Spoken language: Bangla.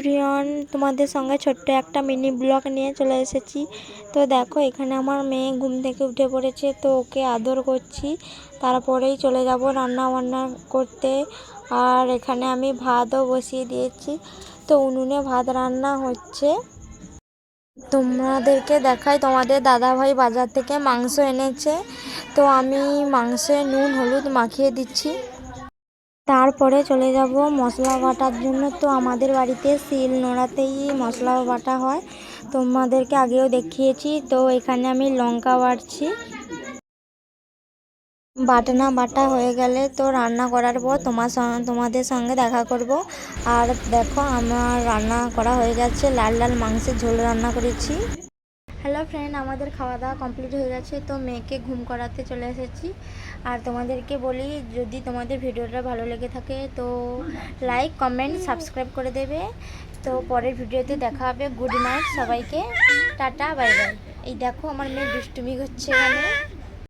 এভরিওয়ান, তোমাদের সঙ্গে ছোট্ট একটা মিনি ব্লগ নিয়ে চলে এসেছি। তো দেখো এখানে আমার মেয়ে ঘুম থেকে উঠে পড়েছে, তো ওকে আদর করছি। তারপরেই চলে যাব রান্না বান্না করতে। আর এখানে আমি ভাতও বসিয়ে দিয়েছি, তো উনুনে ভাত রান্না হচ্ছে। তোমাদেরকে দেখাই, তোমাদের দাদাভাই বাজার থেকে মাংস এনেছে, তো আমি মাংসে নুন হলুদ মাখিয়ে দিচ্ছি। তারপরে চলে যাব মশলা বাটার জন্য। তো আমাদের বাড়িতে শিল নোড়াতেই মশলা বাটা হয়, তোমাদেরকে আগেও দেখিয়েছি। তো এখানে আমি লঙ্কা বাটছি। বাটনা বাটা হয়ে গেলে তো রান্না করার পর তোমাদের সঙ্গে দেখা করব। আর দেখো আমার রান্না করা হয়ে গেছে, লাল লাল মাংসের ঝোল রান্না করেছি। হ্যালো ফ্রেন্ড, আমাদের খাওয়া দাওয়া কমপ্লিট হয়ে গেছে, তো মেয়েকে ঘুম করাতে চলে এসেছি। আর তোমাদেরকে বলি, যদি তোমাদের ভিডিওটা ভালো লেগে থাকে তো লাইক কমেন্ট সাবস্ক্রাইব করে দেবে। তো পরের ভিডিওতে দেখা হবে। গুড নাইট সবাইকে, টাটা বাই বাই। এই দেখো আমার মেয়ে দুষ্টুমি করছে এখানে।